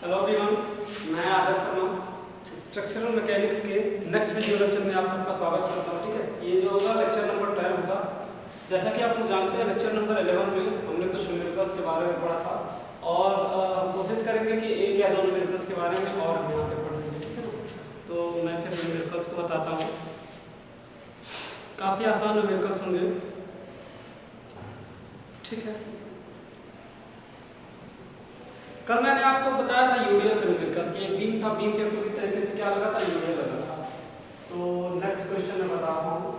Hello everyone, मैं आदर्श Sharma structural mechanics के next video lecture में आप सबका स्वागत करता हूँ। ठीक है, ये जो होगा लेक्चर नंबर 12 होगा। जैसा कि आप लोग जानते हैं, लेक्चर नंबर 11 में हमने कुछ न्यूमेरिकल्स के बारे में पढ़ा था और कोशिश करेंगे कि एक या दो न्यूमेरिकल्स के बारे में और हम यहाँ पे पढ़ेंगे। ठीक है, तो मैं फिर न्यूमेरिकल्स को बताता हूँ। काफ़ी आसान न्यूमेरिकल्स होंगे। ठीक है, कल मैंने आपको बताया था यूडीएल न्यूमेरिकल कि एक बीम था, बीम के पूरी तरीके से क्या लगा था, यूडीएल लगा था। तो नेक्स्ट क्वेश्चन मैं बताता हूँ।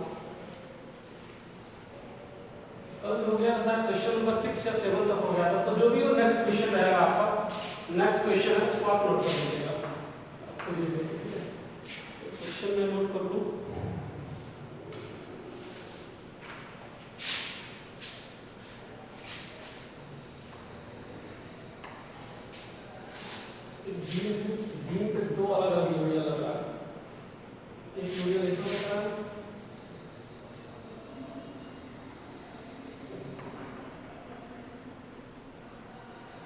कल हो गया था क्वेश्चन नंबर 6 या 7 तक हो गया था। तो जो भी हो नेक्स्ट क्वेश्चन रहेगा आपका, नेक्स्ट क्वेश्चन है उसको आप नोट कर लीजिएगा। क्वेश्चन में नोट कर लूँ। बीम पे दो अलग अलग यूडीएल लग रहा है। एक यूडीएल इसमें लग रहा है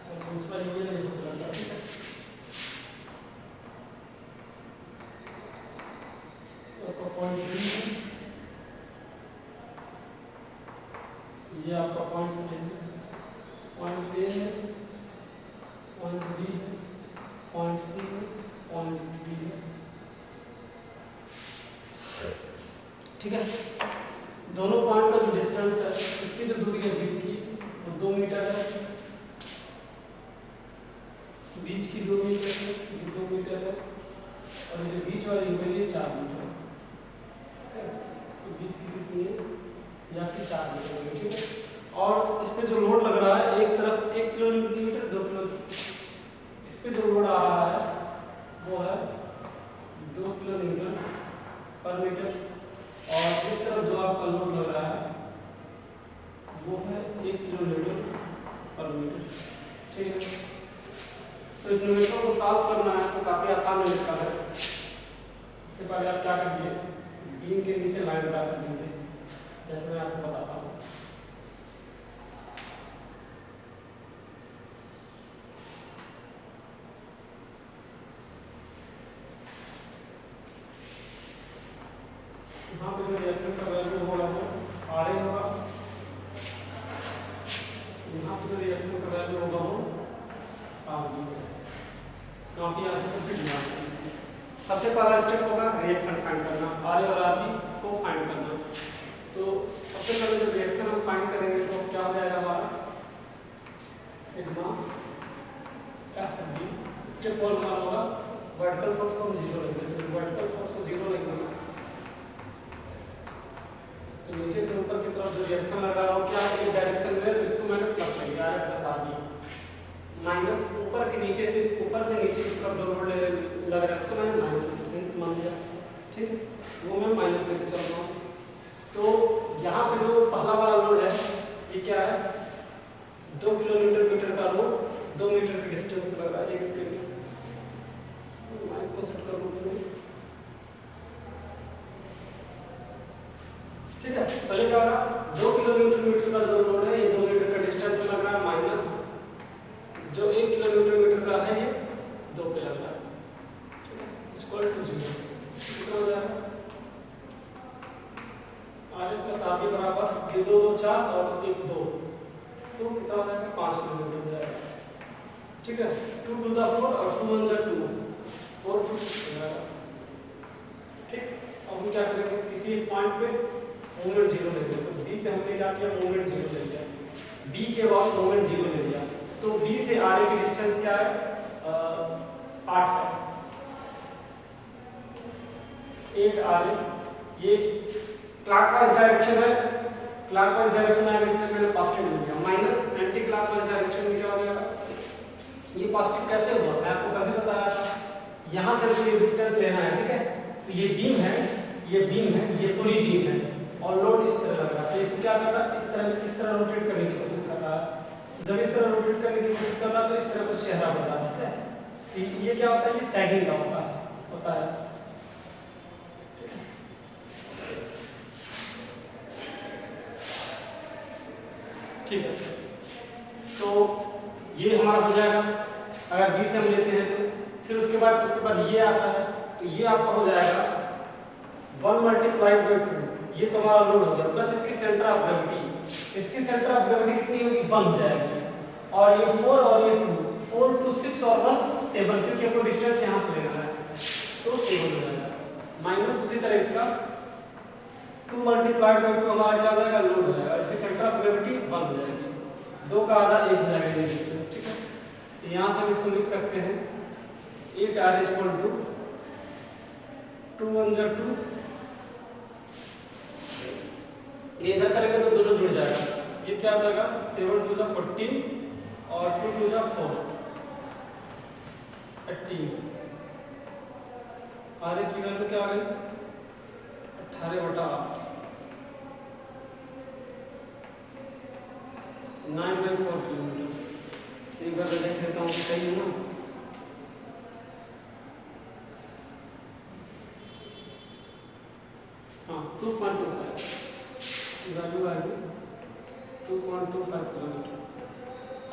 और दूसरा यूडीएल इसमें लग रहा है। ठीक है, आपका पॉइंट बी है, ये आपका पॉइंट ए है, पॉइंट ए है, पॉइंट बी है, पॉइंट सी है, पॉइंट बी है। ठीक है, दोनों पॉइंट का जो डिस्टेंस है, इसकी जो दूरी है बीच की वो 2 मीटर है, बीच की 2 मीटर है, ये 2 मीटर है और ये बीच वाली है ये 4 मीटर है। तो बीच की कितनी है, या फिर 4 मीटर है। ठीक है, और इस पे जो लोड लग रहा है, एक तरफ 1 किलो न्यूटन मीटर, 2 किलो, इस पे जो लोड आ रहा है वो है 2 किलो न्यूटन पर मीटर और इस तरफ जो आपका लोड लग रहा है वो है 1 किलो न्यूटन पर मीटर। ठीक है, तो इस न्यूमेरिकल को सॉल्व करना है तो काफी आसान न्यूमेरिकल है। सबसे पहले आप क्या करिए, बीम के नीचे लाइन ड्रा कर दीजिए, जैसे मैं आपको बताता हूँ। यहाँ पे जो रिएक्शन का वैल्यू होगा वो RA होगा, यहाँ पे जो रिएक्शन का वैल्यू होगा वो RB होगा। काफी आगे से ध्यान रखिए। सबसे पहला स्टेप होगा रिएक्शन फाइंड करना, RA और RB को फाइंड करना। तो सबसे पहले जब रिएक्शन हम फाइंड करेंगे तो क्या हो जाएगा हमारा सिग्मा FB। इसके फॉर्मूला होगा वर्टिकल फोर्स को हम 0 लिख देंगे, वर्टिकल फोर्स को 0 लिख देंगे तो नीचे से ऊपर की तरफ जो रिएक्शन लग रहा है क्या एक डायरेक्शन में है, तो इसको मैंने प्लस कर दिया है प्लस RB माइनस ऊपर से नीचे की तरफ जो लोड लग रहा है उसको मैंने माइनस मान लिया। ठीक है, वो मैं माइनस लेके चल रहा हूँ। तो यहाँ पे जो पहला वाला लोड है ये क्या है, 2 किलो न्यूटन मीटर का लोड 2 मीटर के डिस्टेंस पे लग रहा है। एक सेकंड माइक को सेट कर लूँ। ठीक है, पहले क्या हो रहा है, 2 किलो न्यूटन मीटर का जो लोड है ये 2 मीटर का डिस्टेंस पे लग रहा है, माइनस जो 1 किलो न्यूटन मीटर का है ये 2 पे लग रहा है। ठीक है, इक्वल टू 0 कितना हो जाएगा, RA प्लस RB बराबर ये 2 2 4 और 1 2, तो कितना हो जाएगा 5 किलो न्यूटन हो जाएगा। ठीक है, 2 टू द 4 और 2 1 द 2 4 टू हो जाएगा। ठीक, अब हम क्या करेंगे, किसी एक पॉइंट पे मोमेंट 0 ले लिया। तो B पे हमने क्या किया, मोमेंट 0 ले लिया, B के बाद मोमेंट 0 ले लिया। तो B से RA की डिस्टेंस क्या है, 8 है, 8 RA। ये क्लॉकवाइज डायरेक्शन है, क्लॉकवाइज डायरेक्शन आएगा इसलिए मैंने पॉजिटिव ले लिया, माइनस एंटी क्लॉकवाइज डायरेक्शन में क्या हो जाएगा, ये पॉजिटिव कैसे हुआ मैं आपको कभी बताया था। यहाँ से मुझे डिस्टेंस लेना है। ठीक है, तो ये बीम है, ये बीम है, ये पूरी बीम है और लोड इस तरह लग रहा है। तो इसको क्या कर रहा है, इस तरह रोटेट करने की कोशिश कर रहा है। जब इस तरह रोटेट करने की कोशिश कर रहा है तो इस तरह कुछ चेहरा बन रहा है। ठीक है, तो ये क्या होता है, ये सैगिंग का होता है। ठीक है, तो ये हमारा हो जाएगा अगर बी से हम लेते हैं तो फिर उसके बाद ये आता है, तो ये आपका हो जाएगा 1 मल्टीप्लाइड बाई 2, ये तो हमारा लोड हो गया, प्लस इसकी सेंटर ऑफ ग्रेविटी, इसकी सेंटर ऑफ ग्रेविटी कितनी होगी 1 हो जाएगी, और ये 4 और ये 2, 4 2 6 और 1 7, क्योंकि हमको डिस्टेंस यहाँ से लेना है तो 7 हो जाएगा, माइनस उसी तरह इसका 2 मल्टीप्लाइड बाई 2 हमारा क्या हो जाएगा लोड हो जाएगा, और इसकी सेंटर ऑफ ग्रेविटी 1 हो जाएगी, 2 का आधा 1 हो जाएगा ये डिस्टेंस, ठीक है। तो यहाँ से हम इसको लिख सकते हैं 8r = 2 1 जा 2, ये इधर करेंगे तो दोनों जुड़ जाएगा, ये क्या हो जाएगा 7 2 जा 14 और 2 2 जा 4 18, आर की वैल्यू क्या आ गई 18/8, 9/4 किलोमीटर। एक बार मैं देख लेता हूँ कि सही है ना। हाँ 2.25 वैल्यू आ गई 2.25 किलोमीटर।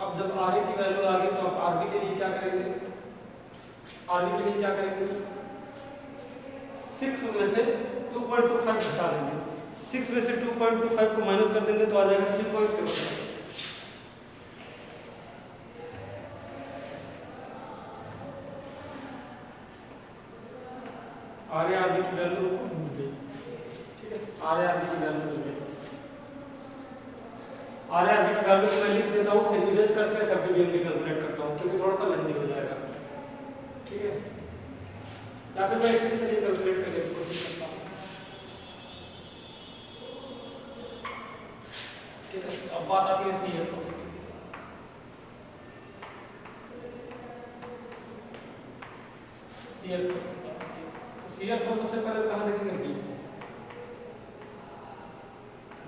अब जब आर ए की वैल्यू आ गई तो आप आर बी के लिए क्या करेंगे, आर बी के लिए क्या करेंगे 6 में से 2.25 घटा देंगे, 6 में से 2.25 को माइनस कर देंगे तो आ जाएगा 3.7। आर ए आर बी की वैल्यू मिल गई, ठीक है, आर ए आर बी की वैल्यू मिल गई। आर ए आर बी की वैल्यू को मैं लिख देता हूँ, फिर इमेज करके सब डिवीजन भी कैलकुलेट करता हूँ क्योंकि थोड़ा सा लेंथी हो जाएगा, ठीक है, या फिर मैं इसके चलिए कैलकुलेट करने की कोशिश करता हूँ, ठीक है। अब बात आती है सी एफ फोर्स की। C F force serial force सबसे पहले कहां देखेंगे बी,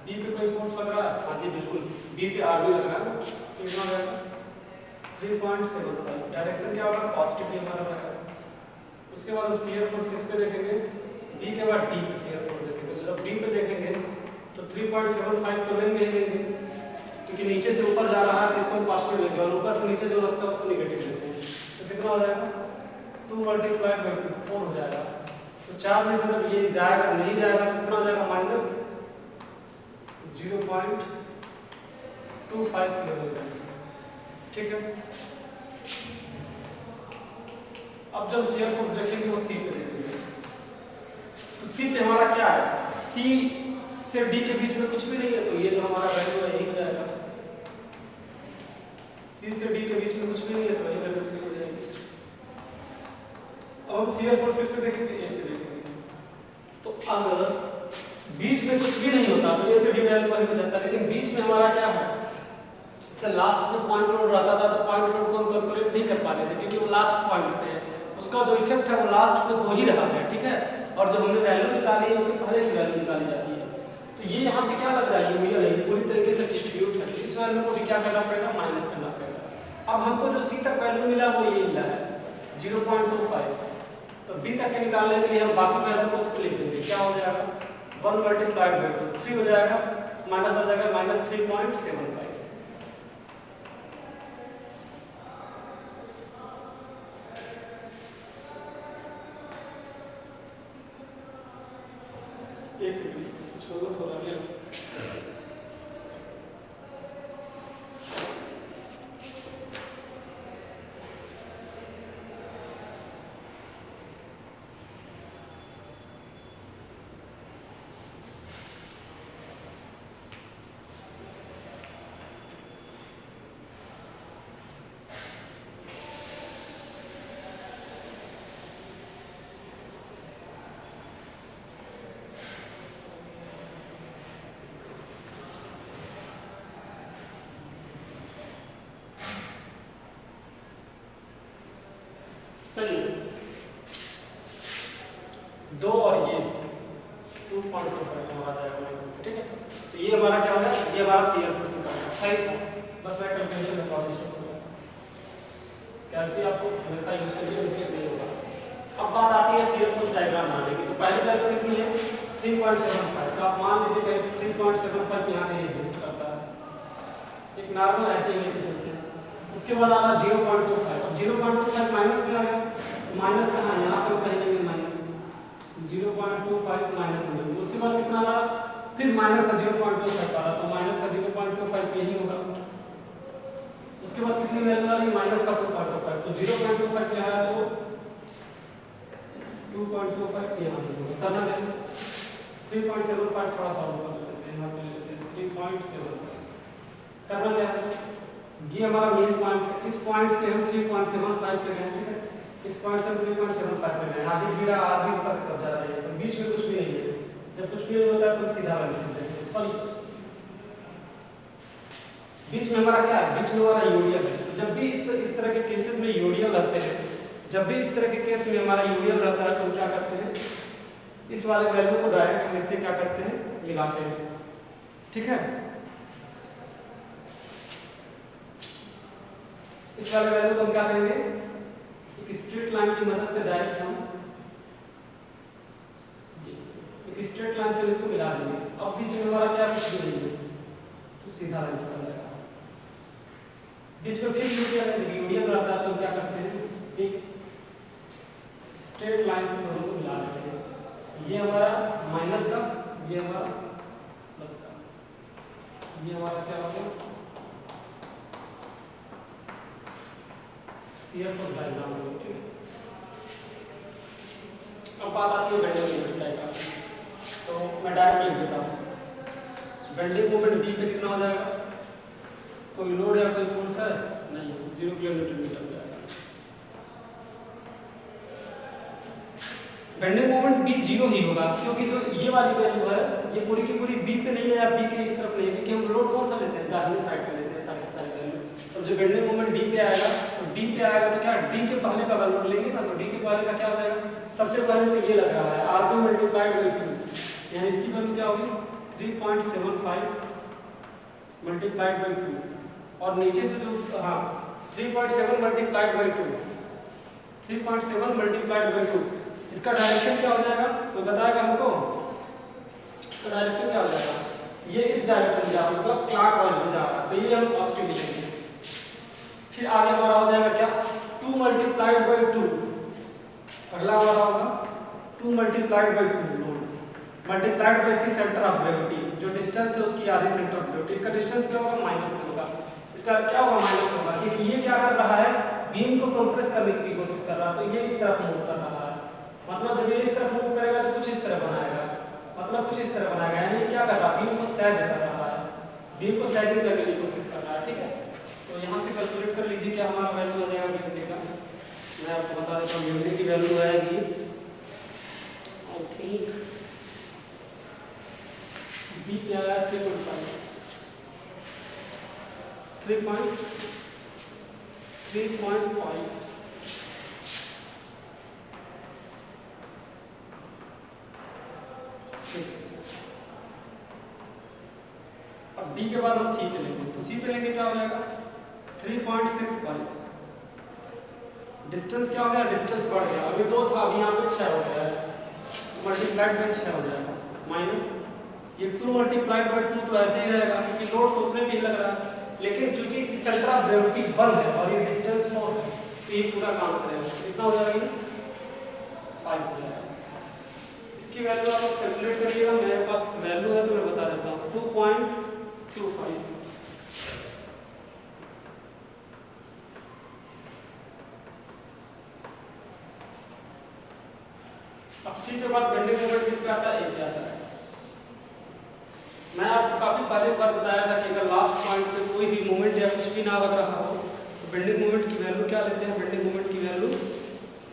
बी पे कोई फोर्स लग रहा है, हाँ जी बिल्कुल बी पे आर बी लग रहा है, तो कितना रहेगा 3.75, डायरेक्शन क्या होगा पॉजिटिव हमारा रहेगा। उसके बाद हम सीरियल फोर्स किस पे देखेंगे, बी के बाद डी पे सीरियल फोर्स देखेंगे, तो जब डी पे देखेंगे तो 3.75 तो लेंगे ही लेंगे, क्योंकि नीचे से ऊपर जा रहा है तो इसको पॉजिटिव लेंगे और ऊपर से नीचे जो लगता है उसको नेगेटिव लेते हैं, तो कितना हो जाएगा 2 मल्टीप्लाइड बाई 2 4 हो जाएगा। तो 4 में से जब ये जाएगा नहीं जाएगा तो कितना हो जाएगा माइनस 0.25 किलोमीटर, ठीक है। अब जब शियर फोर्स देखेंगे वो सी पे देखेंगे, तो सी पे हमारा क्या है, सी से डी के बीच में कुछ भी नहीं है, तो ये जो हमारा वैल्यू है यही हो जाएगा, सी से डी के बीच में कुछ भी नहीं है तो यही वैल्यू सी हो जाएगी। अब हम शियर फोर्स किस पे देखेंगे, ए पे देखेंगे, तो अगर बीच में कुछ भी नहीं होता तो ए पे भी वैल्यू वही हो जाता है, लेकिन बीच में हमारा क्या है, जैसे लास्ट में पॉइंट लोड रहता था तो पॉइंट लोड को हम कैलकुलेट नहीं कर पा रहे थे क्योंकि वो लास्ट पॉइंट पे है, उसका जो इफेक्ट है वो लास्ट में हो ही रहा है, ठीक है, और जो हमने वैल्यू निकाली है उसके पहले की वैल्यू निकाली जाती है, तो ये यहाँ पे क्या लग रहा है यूरियल है, पूरी तरीके से डिस्ट्रीब्यूट है, इस वैल्यू को भी क्या करना पड़ेगा माइनस करना पड़ेगा। अब हमको जो सी तक वैल्यू मिला वो ये मिला है 0.25, तो बी तक के निकालने के लिए हम बाकी वैल्यू को उस पे लिख देंगे, क्या हो जाएगा 1 मल्टीप्लाइड बाई 2 3 हो जाएगा, माइनस आ जाएगा माइनस 3.75, एक सेकंड छोड़ो थोड़ा ले सही है, 2 और ये 2.25 हमारा जाएगा, ठीक है। तो ये हमारा क्या हो गया, ये हमारा सीएल फोर्स निकालना सही था, बस मैं कैलकुलेशन में प्रोसेस करूंगा, कैलसी आपको हमेशा यूज करिए, मिस्टेक नहीं होगा। अब बात आती है सीएल फोर्स डायग्राम बनाने की, तो पहली वैल्यू कितनी है 3.75, तो आप मान लीजिए कि 3.75 यहाँ पे एग्जिस्ट करता है, एक नॉर्मल ऐसे ही लेके चलते हैं, उसके बाद आ रहा 0.25। अब 0.25 माइनस में आ गया, तो माइनस कहाँ है, यहाँ पर कहीं नहीं माइनस, 0.25 माइनस में। उसके बाद कितना आ रहा, फिर माइनस का 0.25 आ रहा, तो माइनस का 0.25 यही होगा। उसके बाद कितनी वैल्यू आ रही, माइनस का 2.25, तो 0.25 यहाँ है तो 2.25 यहाँ होगा। करना दें 3.75, थोड़ा सा और कर लेते हैं, यहाँ पे लेते हैं 3.75। करना क्या है, ये हमारा मेन पॉइंट है, इस पॉइंट से हम 3.75 पे गए, ठीक है, इस पॉइंट से हम 3.75 पे गए, आगे गिरा आगे ऊपर कब जा रहा है, बीच में कुछ भी नहीं है। जब कुछ भी नहीं होता है तो सीधा बन जाते हैं, सॉरी बीच में हमारा क्या है, बीच में हमारा यूरियल है। तो जब भी इस तरह के केसेस में यूरियल रहते हैं, जब भी इस तरह के केस में हमारा यूरियल रहता है तो हम क्या करते हैं, इस वाले वैल्यू को डायरेक्ट हम इससे क्या करते हैं, मिलाते हैं, ठीक है। इस वाले वैल्यू को हम क्या करेंगे, एक स्ट्रेट लाइन की मदद से डायरेक्ट हम एक स्ट्रेट लाइन से इसको मिला देंगे। अब बीच में हमारा क्या कुछ भी नहीं है, तो सीधा लाइन चला जाएगा। बीच में फिर यूनियन रहता है तो क्या करते हैं, एक स्ट्रेट लाइन से दोनों को मिला देते हैं। ये हमारा माइनस का, ये हमारा प्लस का, ये हमारा क्या होगा, CF और डायग्राम होगा, ठीक है। अब बात आती है बेंडिंग मोमेंट डायग्राम, तो मैं डायरेक्ट लिख देता हूँ। बेंडिंग मोमेंट B पे कितना हो जाएगा, कोई लोड या कोई फोर्स है नहीं, 0 किलोमीटर जाएगा। बेंडिंग मोमेंट B 0 ही होगा, क्योंकि जो ये वाली वैल्यू है ये पूरी की पूरी B पे नहीं है या B के इस तरफ नहीं है, क्योंकि हम लोड कौन सा लेते हैं, दाहिने साइड पे लेते हैं सारी वैल्यू। तो जो बेंडिंग मोमेंट D पे आएगा, तो D पे आएगा तो क्या D के पहले का वैल्यू लेंगे ना, तो D के पहले का क्या हो जाएगा, सबसे पहले तो ये लग रहा है RB मल्टीप्लाइड बाई 2, यानी इसकी वैल्यू क्या होगी 3.75 मल्टीप्लाइड बाई 2, और नीचे से जो हाँ 3.7 मल्टीप्लाइड बाई 2, 3.7 मल्टीप्लाइड बाई 2, इसका डायरेक्शन क्या हो जाएगा, कोई बताएगा हमको, इसका डायरेक्शन क्या हो जाएगा, ये इस डायरेक्शन में जा रहा है, मतलब क्लॉकवाइज में जा रहा है, तो ये हम पॉजिटिव लिखेंगे। फिर आगे हमारा हो जाएगा क्या, 2 मल्टीप्लाइड बाई 2, अगला हमारा होगा 2 multiplied by 2 load multiplied by इसकी सेंटर ऑफ ग्रेविटी, जो डिस्टेंस है उसकी आधी सेंटर ऑफ ग्रेविटी, इसका डिस्टेंस क्या होगा माइनस में होगा, इसका क्या होगा माइनस होगा, क्योंकि ये क्या कर रहा है, बीम को कंप्रेस करने की कोशिश कर रहा है, तो ये इस तरफ मूव कर रहा है, मतलब जब ये इस तरफ मूव करेगा तो कुछ इस तरह बनाएगा, मतलब कुछ इस तरह बनाएगा, यानी क्या कर रहा है, बीम को सैग कर रहा है, बीम को सैगिंग करने की कोशिश कर रहा है, ठीक है। तो यहाँ से कैलकुलेट कर लीजिए क्या हमारा वैल्यू हो जाएगा बीम का, मैं आपको बता देता हूँ, बीम की वैल्यू आएगी आई थिंक बी क्या है 3.5 अब D के बाद हम C पे लेंगे, तो C पे लेंगे क्या हो जाएगा 3.65, डिस्टेंस क्या हो गया, डिस्टेंस बढ़ गया, अभी 2 था अभी यहाँ पे 6 हो गया है, मल्टीप्लाइड बाई 6 हो जाएगा, माइनस ये 2 मल्टीप्लाइड बाई 2 तो ऐसे ही रहेगा, क्योंकि लोड तो उतने भी लग रहा है, लेकिन चूंकि इसकी सेंटर ऑफ ग्रेविटी 1 है और ये डिस्टेंस 4 है, तो ये पूरा काम करेगा, कितना हो जाएगा 5 हो जाएगा। इसकी वैल्यू आप कैलकुलेट करिएगा, मेरे पास वैल्यू है तो मैं बता देता हूँ 2.25। अब C के बाद बेंडिंग मोमेंट किस पे आता है, क्या आता है, मैं आपको काफी पहले बार बताया था कि अगर लास्ट पॉइंट पे कोई भी मोमेंट या कुछ भी ना लग रहा हो तो बेंडिंग मोमेंट की वैल्यू क्या लेते हैं, बेंडिंग मोमेंट की वैल्यू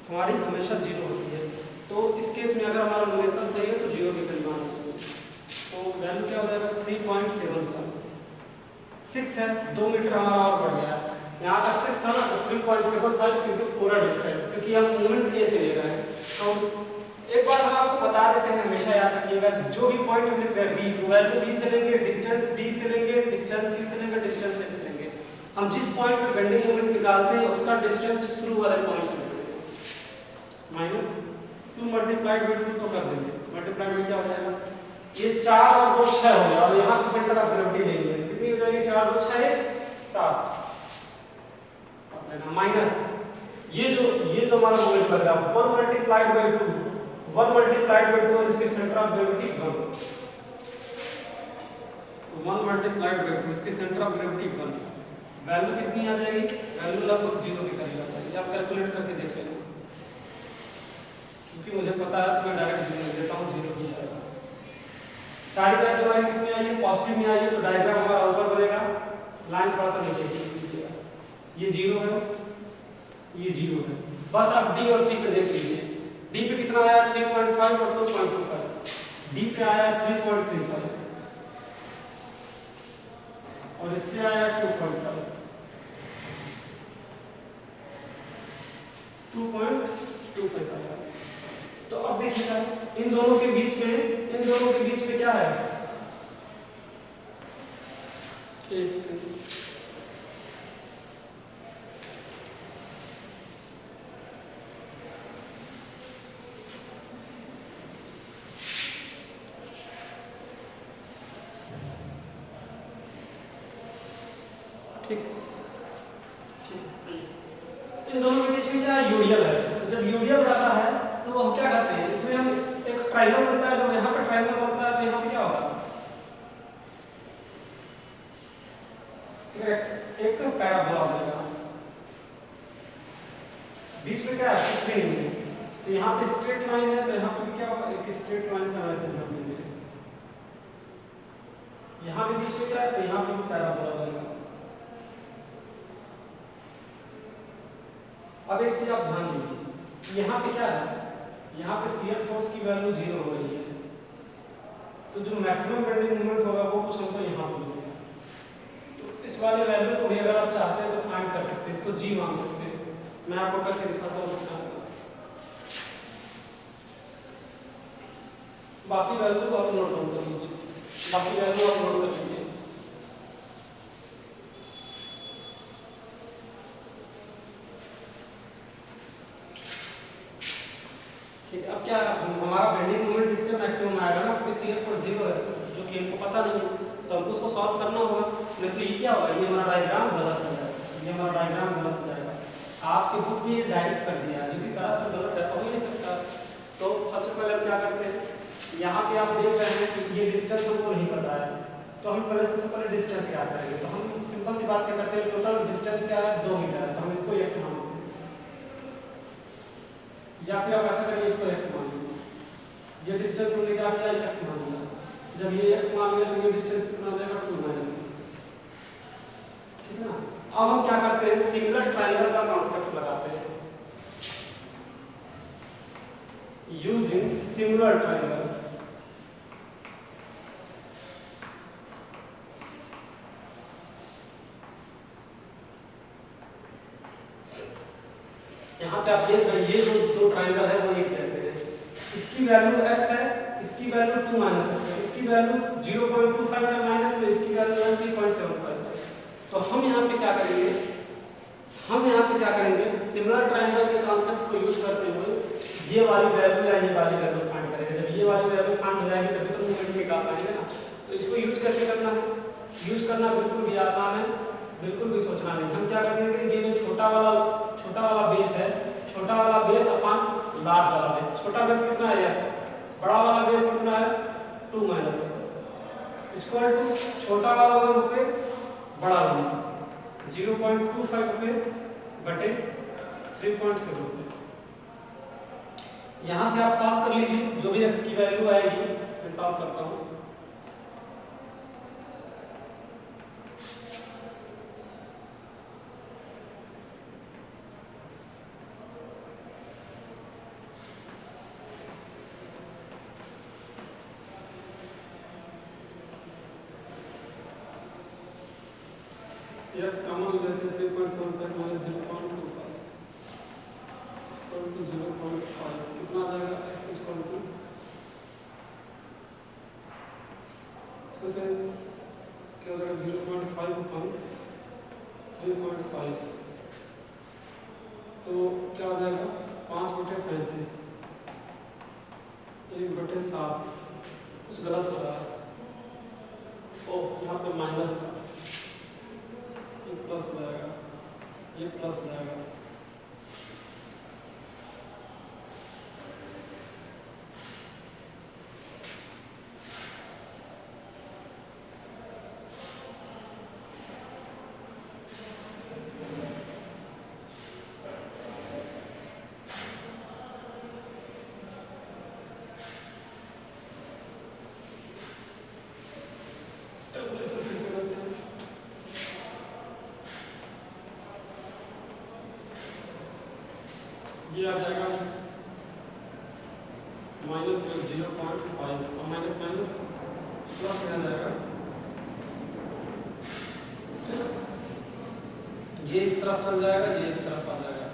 हमारी हमेशा 0 होती है। तो इस केस में अगर हमारा न्यूमेरिकल सही है तो 0 के करीब आना चाहिए, तो वैल्यू क्या हो जाएगा 3.7 6 है, 2 मीटर हमारा और बढ़ गया, यहाँ तक 6 था ना, तो 3.75 क्योंकि पूरा डिस्टेंस, क्योंकि हम मोमेंट ए से ले रहे हैं। तो एक बार हम आपको बता देते हैं, हमेशा याद रखिएगा, जो भी पॉइंट हम लिख रहे हैं बी, तो वैल्यू बी से लेंगे, डिस्टेंस डी से लेंगे, डिस्टेंस सी से लेंगे, डिस्टेंस ए से लेंगे, हम जिस पॉइंट पे बेंडिंग मोमेंट निकालते हैं उसका डिस्टेंस शुरू वाले पॉइंट से लेते हैं, माइनस 2 मल्टीप्लाइड बाई 2 तो कर देंगे, मल्टीप्लाइड बाई क्या हो जाएगा, ये 4 और 2 6 हो गया, और यहाँ की सेंटर ऑफ ग्रेविटी नहीं है, कितनी हो जाएगी 4 2 6 7, ये जो हमारा मोमेंट लग रहा है 1 मल्टीप्लाइड बाय 2, 1 मल्टीप्लाइड बाय 2 और इसके centre of gravity 1 multiplied by 2, इसके सेंटर ऑफ ग्रेविटी 1। वैल्यू कितनी आ जाएगी? वैल्यू लगभग 0 के करीब आ जाएगी। आप कैलकुलेट करके देख लेना, क्योंकि मुझे पता है तो मैं डायरेक्ट 0 देता हूँ, 0 ही आएगा। सारी लाइन हमारी किसमें आई है? पॉजिटिव में आई है, तो डायग्राम हमारा ऊपर बनेगा, लाइन थोड़ा सा नीचे खींच लीजिएगा। ये 0 है, ये 0 है। बस आप डी और सी पे देख लीजिए। डी पे कितना आया? 3.5 और 2.25। डी पे आया 3.35 और इस पे आया 2.5, 2.25 आया। तो अब देखिएगा इन दोनों के बीच में क्या है? ठीक इन दोनों के बीच में क्या है? यूडियल है। तो जब यूडियल रहता है तो हम क्या करते हैं? इसमें हम एक ट्रायंगल बनता है, जब यहाँ पे ट्रायंगल बनता है तो यहाँ पे क्या होगा? एक पैराबोला बनेगा, बीच में क्या है? कुछ भी नहीं है। तो यहाँ पे स्ट्रेट लाइन है, तो यहाँ पे भी क्या होगा? एक स्ट्रेट लाइन से ऐसे जोड़ देंगे। यहाँ पे बीच में क्या है? तो यहाँ पे भी पैराबोला बनेगा। अब एक चीज आप ध्यान दीजिए, यहाँ पे क्या है? यहाँ पे शियर फोर्स की वैल्यू 0 हो रही है, तो जो मैक्सिमम बेंडिंग मोमेंट होगा वो कुछ हमको यहाँ पे मिलेगा। तो इस वाले वैल्यू को भी अगर आप चाहते हैं तो फाइंड कर सकते हैं, इसको जी मान सकते हैं। मैं आपको करके दिखाता हूँ। बाकी वैल्यू को आप नोट डाउन कर लीजिए, बाकी वैल्यू आप नोट कर लीजिए। ठीक है, अब क्या हमारा बेंडिंग मोमेंट इस पे मैक्सिमम आएगा ना, क्योंकि शियर फोर्स 0 है, जो कि हमको पता नहीं है, तो हमको उसको सॉल्व करना होगा। नहीं तो ये क्या होगा? ये हमारा डायग्राम गलत हो जाएगा, ये हमारा डायग्राम गलत हो जाएगा। आपके बुक में ये डायरेक्ट कर दिया है, जो कि सरासर गलत, ऐसा हो ही नहीं सकता। तो सबसे पहले हम क्या करते हैं? यहाँ पे आप देख रहे हैं कि ये डिस्टेंस हमको नहीं पता है, तो हम पहले सबसे पहले डिस्टेंस क्या करेंगे? तो हम सिंपल सी बात क्या करते हैं? टोटल डिस्टेंस क्या है? 2 मीटर है, तो हम इसको x मान लेते हैं, या फिर आप ऐसा करिए, इसको x मान लीजिए। ये डिस्टेंस हमने क्या किया? x मान लिया। जब ये x मान लिया तो ये डिस्टेंस कितना हो जाएगा? 2 - x। ठीक है ना? अब हम क्या करते हैं? सिमिलर ट्रायंगल का कॉन्सेप्ट लगाते हैं, यूजिंग सिमिलर ट्रायंगल। यहाँ पे आप देख रहे हैं ये जो दो ट्रायंगल है वो एक जैसे है। इसकी वैल्यू x है, इसकी वैल्यू 2 - x है, इसकी वैल्यू 0.25 है माइनस में, इसकी वैल्यू है 3.75 है। तो हम यहाँ पे क्या करेंगे? सिमिलर ट्रायंगल के कॉन्सेप्ट को यूज करते हुए ये वाली वैल्यू या ये वाली वैल्यू फाइंड करेंगे। जब ये वाली वैल्यू फाइंड हो जाएगी तभी तो मोमेंट निकाल पाएंगे ना। तो इसको यूज कैसे करना है? यूज करना बिल्कुल भी आसान है, बिल्कुल भी सोचना नहीं। हम क्या करेंगे? ये जो छोटा वाला बेस है, छोटा वाला बेस अपॉन लार्ज वाला बेस। छोटा बेस कितना है? x। बड़ा वाला बेस कितना है? 2 - x इक्वल टू छोटा वाला 1 पे बड़ा वाला 0.25 पे बटे 3.7 पे। यहाँ से आप सॉल्व कर लीजिए, जो भी x की वैल्यू आएगी मैं सॉल्व करता हूँ। x कॉमन लेते हैं 3.75 - 0.25 इक्वल टू 0.5 कितना आ जाएगा? x इक्वल टू इसको से क्या हो जाएगा? 0.5 अपॉन 3.5 तो क्या हो जाएगा? 5/35 1/7। कुछ गलत हो रहा है, ओह यहाँ पे माइनस था, ये प्लस हो जाएगा, ये प्लस हो जाएगा। ये आ जाएगा माइनस 0.5 और माइनस माइनस प्लस में आ जाएगा। ये इस तरफ चल जाएगा, ये इस तरफ आ जाएगा,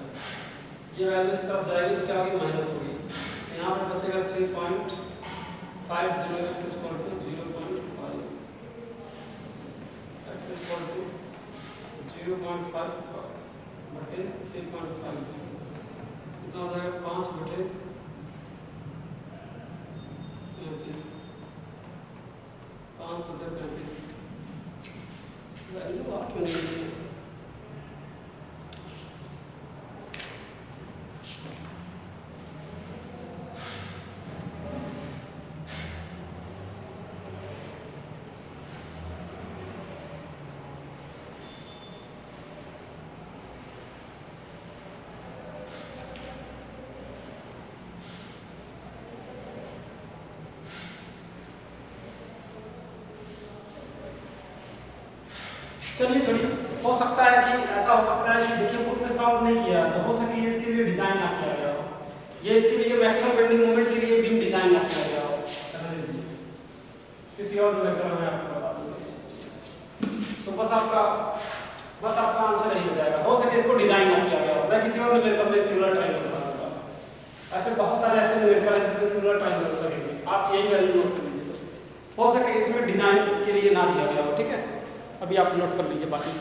ये वैल्यू इस तरफ जाएगी तो क्या होगी, माइनस होगी। यहाँ पर बचेगा 3.50 x equal to 0.5 x equal to 0.5 बटे 3.5 कितना हो जाएगा 5 बटे 35 5 7 35 वैल्यू आप क्यों नहीं दी? चलिए छोड़िए, हो सकता है कि ऐसा हो सकता है कि देखिए बुक में सॉल्व नहीं किया तो हो सके इसके लिए डिजाइन ना किया गया हो, ये इसके लिए मैक्सिमम बेंडिंग मोमेंट के लिए बीम डिजाइन ना किया गया हो, किसी और लेकर मैं आपको बता दूंगा। तो बस आपका आंसर यही हो जाएगा, हो सके इसको डिजाइन ना किया गया हो। मैं किसी और न्यूमेरिकल में सिमिलर ट्रायंगल बता दूंगा। ऐसे बहुत सारे ऐसे न्यूमेरिकल हैं जिसमें सिमिलर ट्रायंगल लगेंगे, आप यही वैल्यू नोट कर लीजिए बस। हो सके इसमें डिजाइन के लिए ना दिया गया हो, ठीक है। अभी आप नोट कर लीजिए बाकी।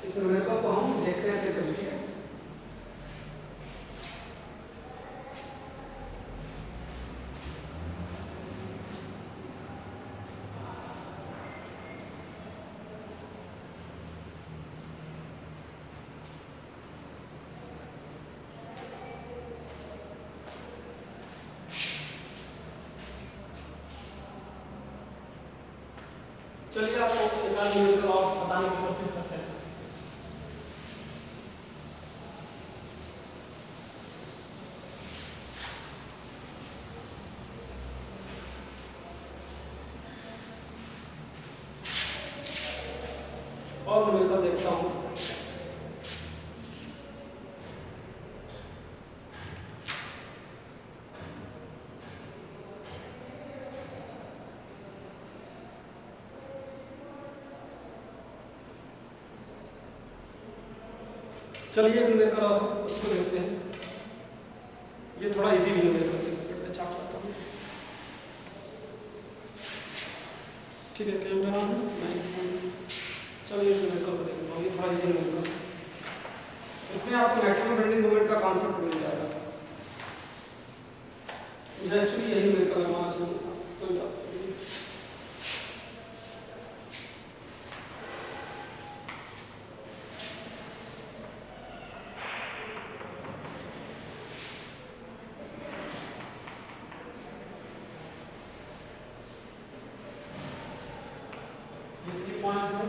इस न्यूमेरिकल को हम देखते हैं कैसे लिखेंगे। चलिए आपको एक आध न्यूमेरिकल और बताने की कोशिश करते हैं। और न्यूमेरिकल देखता हूँ। चलिए न्यूमेरिकल और उसको देखते हैं। ये थोड़ा इजी भी न्यूमेरिकल है, चाप करता हूँ। ठीक है, कैमरा ऑन है। चलिए इस न्यूमेरिकल को देखते हैं, ये थोड़ा इजी न्यूमेरिकल। इसमें आपको मैक्सिमम बेंडिंग मोमेंट का कॉन्सेप्ट मिल जाएगा। ये एक्चुअली यही न्यूमेरिकल हमारा था, कोई बात नहीं। पॉइंट है,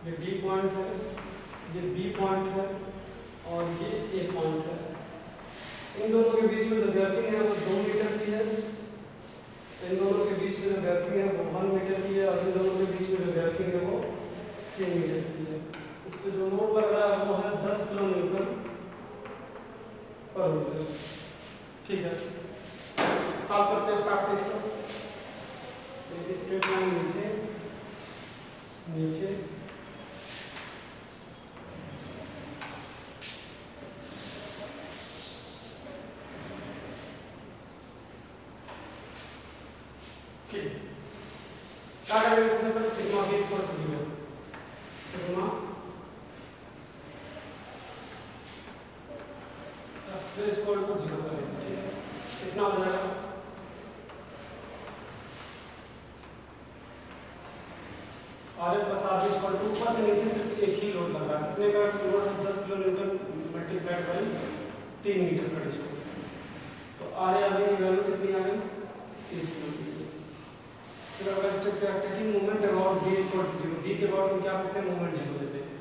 ये डी पॉइंट है, ये बी पॉइंट है और ये ए पॉइंट है। इन दोनों के बीच में जो गैपिंग है वो 2 मीटर की है। इन दोनों के बीच में जो गैपिंग है वो 1 मीटर की है और इन दोनों के बीच में जो गैपिंग है वो 3 मीटर की है। इस पे जो लोड लग रहा है वो है 10 किलोन्यूटन पर मीटर। ठीक है, साफ करते हैं फटाक से इसको। स्ट्रेट लाइन नीचे नीचे ठीक, क्या करेंगे सबसे पहले सिग्मा के स्क्वायर को लिखो। सिग्मा फिर स्क्वायर को 0 करेंगे। ठीक है, कितना हो जाएगा R plus R equal to, ऊपर से नीचे सिर्फ एक ही लोड लग रहा है। कितने का लोड है 10 किलोन्यूटन मल्टीप्लाइड बाई 3 मीटर पर स्क्वायर, तो आर ए की वैल्यू कितनी आ गई 30 किलोन्यूटन। फिर अगर स्टेप पे taking moment about D equal to 0, D के बाद हम क्या करते हैं मोमेंट 0 देते हैं।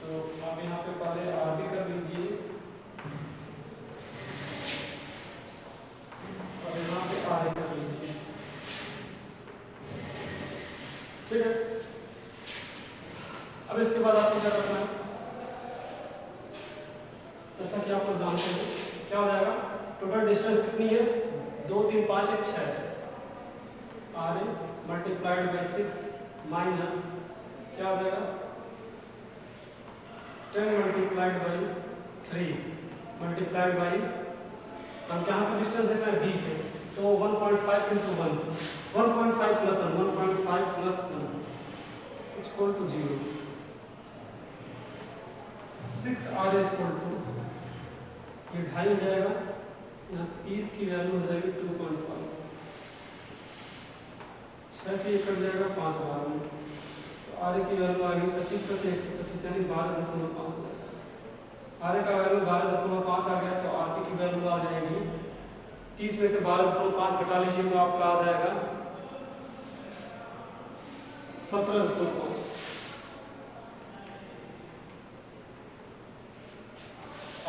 तो आप यहाँ पे पहले आर भी कर लीजिए और यहाँ पे आर कर लीजिए। ठीक है, कितनी है, 2 3 5 1 6 R A multiplied by 6 minus क्या हो जाएगा 10 मल्टीप्लाइड बाई 3 मल्टीप्लाइड बाई हम कहाँ से डिस्टेंस देते हैं b से, तो 1.5 into 1 1.5 plus 1 1.5 plus 1 is equal to 0 6r is equal to ये 2.5 हो जाएगा, यहाँ 30 की वैल्यू हो जाएगी 2.5 6 से ये कट जाएगा 5 बार में, तो आर की वैल्यू आ गई 25 + 125 यानी 12.5 हो जाएगा। आर का वैल्यू 12.5 आ गया, तो आर की वैल्यू आ जाएगी 30 में से 12.5 घटा लीजिए तो आपका आ जाएगा 17.5।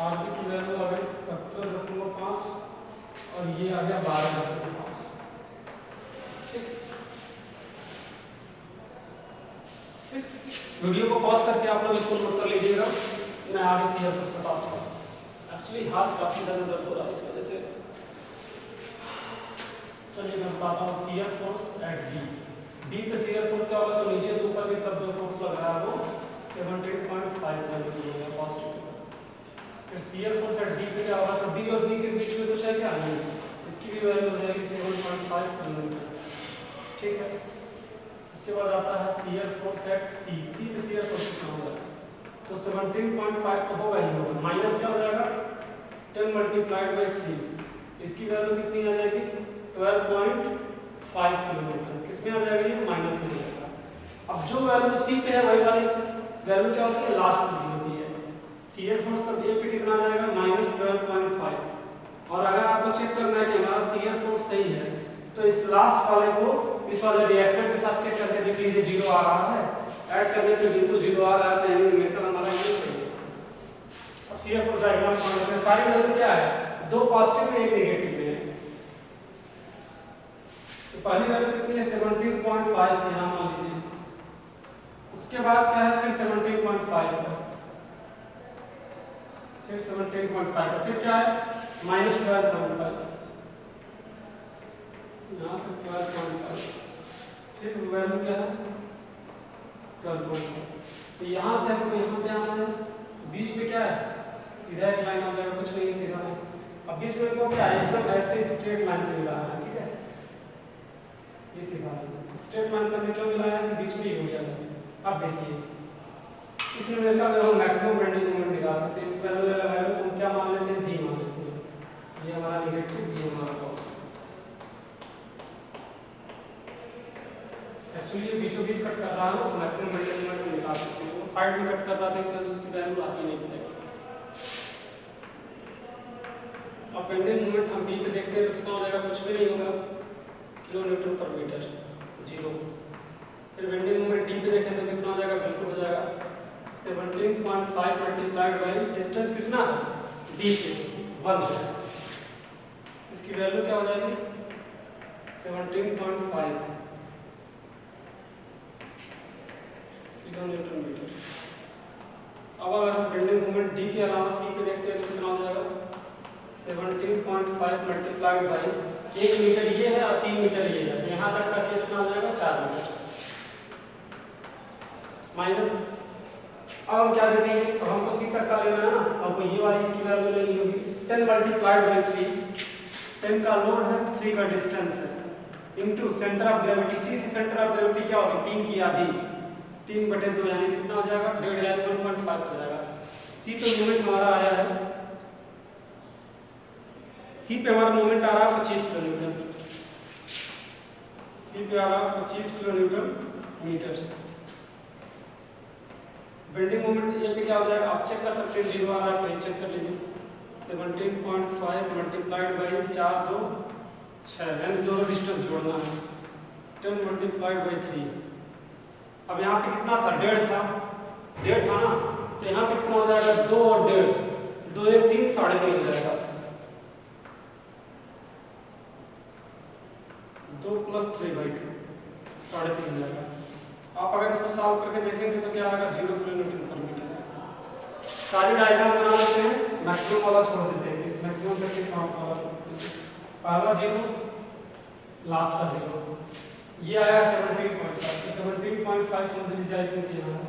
आर की वैल्यू आ गई 17.5 और ये आ गया 12.5। ठीक, वीडियो को पॉज करके आप लोग इसको नोट कर लीजिएगा, मैं आगे CFS बताता हूँ। एक्चुअली हाथ काफी ज़्यादा दर्द हो रहा है इस वजह से, चलिए मैं बताता हूँ शियर फोर्स एट डी पे शियर फोर्स क्या होगा, तो नीचे से ऊपर की तरफ जो फोर्स लग रहा है वो 17.5 होगा पॉजिटिव के साथ। फिर शियर फोर्स एट डी पे क्या होगा, तो डी और बी के बीच में कुछ है क्या नहीं, इसकी भी वैल्यू हो जाएगी 7.5 किलोमीटर। ठीक है, इसके बाद आता है शियर फोर्स एट सी पे शियर फोर्स कितना होगा, तो 17.5 तो होगा ही होगा, माइनस क्या हो जाएगा 10 मल्टीप्लाइड बाई 3, इसकी वैल्यू कितनी आ जाएगी 12.5 किलोमीटर, किसमें आ जाएगा ये माइनस में जाएगा। अब जो वैल्यू सी पे है वही वाली वैल्यू क्या होती है लास्ट में होती है, शियर फोर्स तब ये पे कितना आ जाएगा -12.5। और अगर आपको चेक करना है कि हमारा शियर फोर्स सही है तो इस लास्ट वाले को इस वाले रिएक्शन के साथ चेक करके देख लीजिए 0 आ रहा है, ऐड करने पे बिल्कुल 0 आ रहा है, तो यानी न्यूमेरिकल हमारा ये सही है। अब शियर फोर्स डायग्राम बनाते हैं, सारी वैल्यू क्या है, दो पॉजिटिव में एक नेगेटिव में है, तो पहली वैल्यू कितनी है 17.5 है यहाँ मान लीजिए, उसके बाद क्या है फिर 17.5 है, फिर 17.5 है, फिर क्या है -12.5, यहाँ से 12.5, फिर वैल्यू क्या है 12.5, तो यहाँ से हमको यहाँ पे आना है, बीच में क्या है सीधा एक लाइन आ जाएगा, कुछ नहीं सीधा है। अब बीच में को क्या है एकदम ऐसे स्ट्रेट लाइन से मिला है, ठीक है ये सीधा है, स्ट्रेट लाइन से हमें क्यों मिला है कि बीच में ही हो गया है। अब देखिए इसमें मेरे का हम मैक्सिमम बेंडिंग मोमेंट निकाल सकते हैं, इस वैल्यू को हम क्या मान लेते हैं जी मान लेते हैं, ये हमारा नेगेटिव ये हमारा पॉजिटिव। एक्चुअली ये बीचों बीच कट कर रहा है तो मैक्सिमम बेंडिंग मोमेंट में निकाल सकते हैं, वो साइड में कट कर रहा था इस वजह से उसकी वैल्यू आती नहीं है। अब बेंडिंग मोमेंट हम बी पे देखते हैं तो कितना हो जाएगा, कुछ भी नहीं होगा किलोमीटर पर मीटर 0। फिर बेंडिंग मोमेंट डी पे देखें तो कितना हो जाएगा, बिल्कुल हो जाएगा 17.5 मल्टीप्लाइड बाई डिस्टेंस कितना डी से 1 है, इसकी वैल्यू क्या हो जाएगी 17.5 किलोमीटर मीटर। अब अगर हम बेंडिंग मोमेंट डी के अलावा सी पे देखते हैं तो कितना हो जाएगा 17.5 मल्टीप्लाइड बाई 1 मीटर ये है और 3 मीटर ये है, तो यहाँ तक का कितना हो जाएगा 4 मीटर माइनस। अब हम क्या देखेंगे, तो हमको सी तक का लेना है ना, हमको ये वाली इसकी वैल्यू लेनी होगी 10 मल्टीप्लाइड बाई 3, 10 का लोड है 3 का डिस्टेंस है इनटू सेंटर ऑफ ग्रेविटी, सी से सेंटर ऑफ ग्रेविटी क्या होगी 3 की आधी 3/2 यानी कितना हो जाएगा 1.5 यानी 1.5 हो जाएगा। सी पे मोमेंट हमारा आया है, सी पे हमारा मोमेंट आ रहा है 25 किलोमीटर, सी पे आ रहा है 25 किलोमीटर मीटर। बेंडिंग मोमेंट ये पे क्या हो जाएगा आप चेक कर सकते हैं, 0 आ रहा है कहीं चेक कर लीजिए, 17.5 मल्टीप्लाइड बाई 4 2 6 यानी दोनों डिस्टेंस जोड़ना है, 10 मल्टीप्लाइड बाई 3। अब यहाँ पे कितना था 1.5 था, 1.5 था ना, तो यहाँ पे कितना हो जाएगा 2 और 1.5, 2 1 3 3.5 हो जाएगा, 2 + 3/2 3.5 हो जाएगा। आप अगर इसको सॉल्व करके देखेंगे तो क्या आएगा 0 किलोमीटर पर मीटर। सारी डायग्राम बना लेते हैं, मैक्सिमम वाला छोड़ देते हैं, इस मैक्सिमम पे किस वाला पहला 0 लास्ट का 0, ये आया 17.5, तो 17.5 समझ लीजिए आई थिंक यहाँ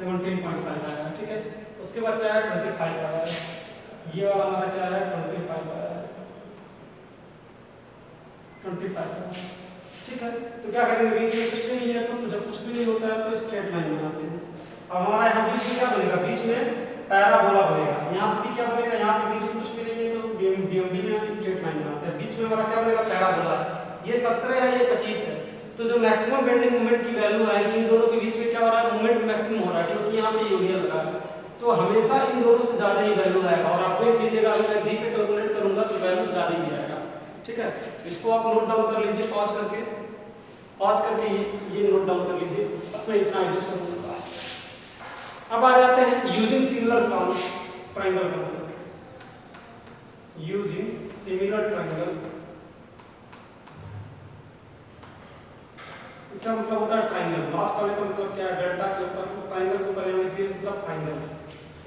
17.5 आया, ठीक है। उसके बाद क्या है 25 आया, ये वाला हमारा क्या है 25 आया, 25 आया, ठीक है। तो क्या करेंगे, बीच में कुछ भी नहीं है, तो जब कुछ भी नहीं होता है तो स्ट्रेट लाइन बनाते हैं। अब हमारा यहाँ बीच में क्या बनेगा, बीच में पैराबोला बनेगा, यहाँ पे क्या बनेगा, यहाँ पे बीच में कुछ भी नहीं है तो बीएमडी में हम स्ट्रेट लाइन बनाते हैं, बीच में हमारा क्या बनेगा पैराबोला, ये 17 है ये 25 है, तो जो मैक्सिमम बेंडिंग मोमेंट की वैल्यू आएगी इन दोनों के बीच में क्या हो रहा है, मोमेंट मैक्सिमम हो रहा है, क्योंकि यहाँ पे यूनियन लगा है, तो हमेशा इन दोनों से ज्यादा ही वैल्यू आएगा। और आप देख लीजिएगा अगर मैं जी पे कैलकुलेट करूंगा तो वैल्यू ज्यादा ही आएगा, ठीक है। इसको आप नोट डाउन कर लीजिए, पॉज करके ये नोट डाउन कर लीजिए, बस मैं इतना एडजस्ट कर दूंगा। अब आ जाते हैं using similar triangle concept, using similar triangle, इसका मतलब होता है ट्रायंगल, लास्ट वाले का मतलब क्या है, डेल्टा के ऊपर ट्रायंगल के ऊपर यानी कि मतलब ट्रायंगल।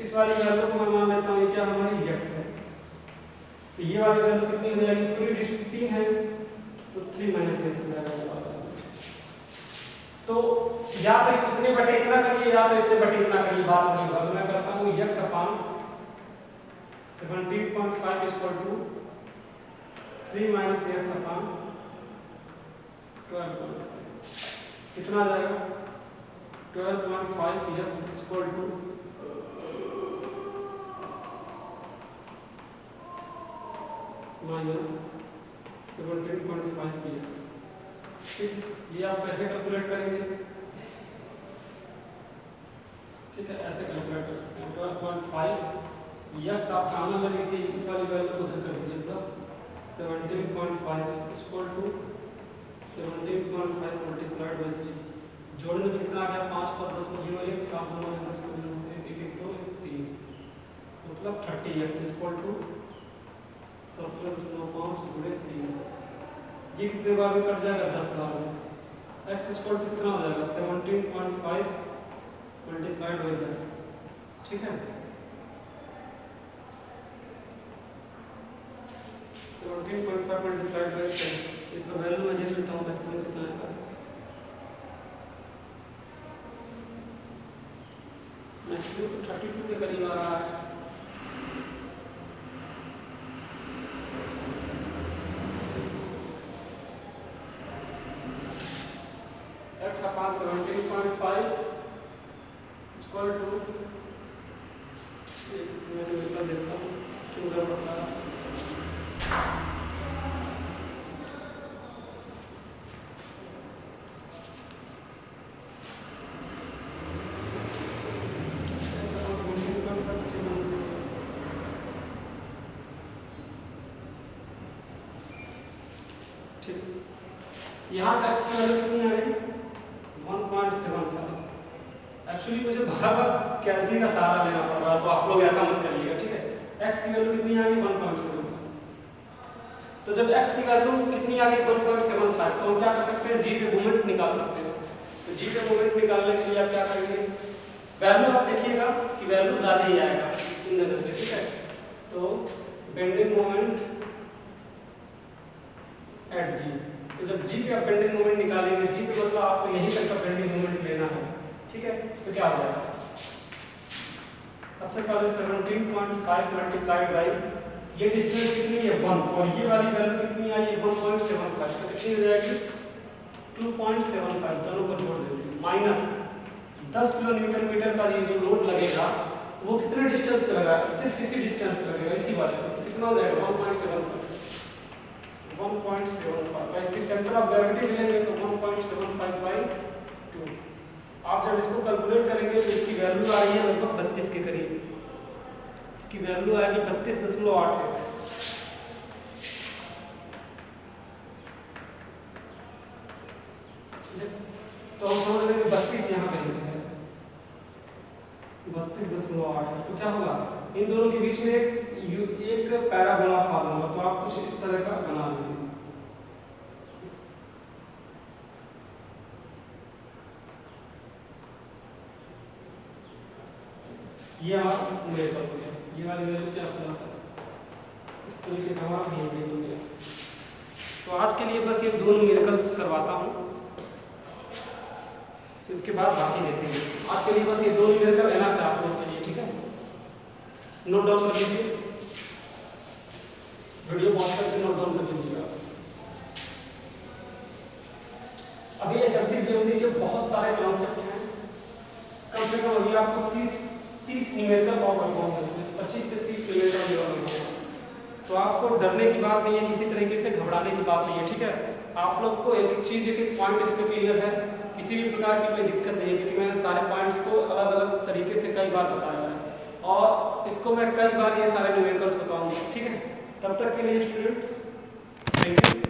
इस वाली वैल्यू को मैं मान लेता हूं ये क्या हमारी x है, तो ये वाली वैल्यू कितनी हो जाएगी, पूरी डिस्टेंस 3 है तो 3 - x हो जाएगा ये वाला। तो या तो इतने बटे इतना करिए या तो इतने बटे इतना करिए, बात नहीं होगा, तो मैं करता हूं x upon 17.5 equal to 3 - x upon 12.5, कितना आ जाएगा 12.5x इक्वल टू -17.5x, ठीक। ये आप कैसे कैलकुलेट करेंगे, ठीक है, ऐसे कैलकुलेट कर सकते हैं 12.5 आप सामने ले लीजिए, इस वाली वैल्यू को उधर कर दीजिए, plus 17.5 equal to 17.5 multiplied by 3, जोड़ने में कितना आ गया 5 पर 10 को 0 1 7 2 10 को 0 से 1 1 2 1 3, मतलब 30x इक्वल टू 17.5 गुणे 3, ये कितने बार में कट जाएगा 10 बार में, x इक्वल टू कितना हो जाएगा 17.5 मल्टीप्लाइड बाय 10, ठीक है। 17.5 मल्टीप्लाइड बाय 10, इसका वैल्यू मैं देख लेता हूँ मैक्सिमम कितना आएगा, मैक्सिमम तो 32 के करीब आ रहा है, x अपान 17.5 इक्वल टू, मैं निकला देता हूँ क्यों गड़बड़ हो रहा है, यहाँ से x की वैल्यू कितनी आ गई 1.75, एक्चुअली मुझे बार-बार कैल्सी का सहारा लेना पड़ रहा है, तो आप लोग ऐसा मत करिएगा, ठीक है। x की वैल्यू कितनी आ गई 1.75, तो जब x की वैल्यू कितनी आ गई 1.75, तो हम क्या कर सकते हैं, g पे मोमेंट निकाल सकते हैं। तो g पे मोमेंट निकालने के लिए आप क्या करेंगे, वैल्यू आप देखिएगा कि वैल्यू ज्यादा ही आएगा इन दोनों से, ठीक है। तो बेंडिंग मोमेंट एट g, तो जब g पे आप बेंडिंग मोमेंट निकालेंगे, g पे मतलब आपको यही तक का बेंडिंग मोमेंट लेना है, ठीक है। तो क्या हो जाएगा, सबसे पहले 17.5 मल्टीप्लाइड बाय ये डिस्टेंस कितनी है 1, और ये वाली वैल्यू कितनी आई है 1.75, तो कितनी हो जाएगी 2.75, दोनों को जोड़ देंगे, माइनस 10 किलो न्यूटन मीटर का ये जो लोड लगेगा वो कितने डिस्टेंस पे लगा, सिर्फ इसी डिस्टेंस पे लगेगा, इसी वाले पे, कितना हो जाएगा 1.75, इसकी सेंटर ऑफ ग्रेविटी लेंगे तो 1.75 बाय 2, आप जब इसको कैलकुलेट करेंगे तो इसकी वैल्यू आ रही है लगभग 32 के करीब, इसकी वैल्यू आएगी 32.8, तो हम समझ लेंगे 32 यहाँ पे है, 32.8 है, तो क्या होगा इन दोनों के बीच में एक पैराबोला फॉर्म होगा, तो आप कुछ इस तरह का बना लेंगे, ये हमारा मेथड हो गया, ये वाली वैल्यू क्या प्लस है, इस तरीके का हमारा बिहेवियर हो गया। लिए बस ये 2 न्यूमेरिकल्स करवाता हूँ, इसके बाद बाकी देखेंगे। आज के लिए बस ये 2 न्यूमेरिकल एनफ है आप लोगों के लिए, ठीक है। नोट डाउन कर लीजिए, वीडियो पॉज करके नोट डाउन कर लीजिएगा। अभी एसेप्टिक ज्योमेट्री के बहुत सारे कॉन्सेप्ट हैं, कम से कम अभी आपको 30 न्यूमेरिकल और करवाऊंगा, इसमें 25 से 30 न्यूमेरिकल करवाऊंगा। तो आपको डरने की बात नहीं है, किसी तरीके से घबराने की बात नहीं है, ठीक है। आप लोग को एक एक चीज़, एक एक पॉइंट इस पर क्लियर है, किसी भी प्रकार की कोई दिक्कत नहीं है, क्योंकि मैंने सारे पॉइंट्स को अलग अलग तरीके से कई बार बताया है और इसको मैं कई बार ये सारे न्यूमेरिकल्स बताऊंगा, ठीक है। तब तक के लिए स्टूडेंट्स, थैंक यू।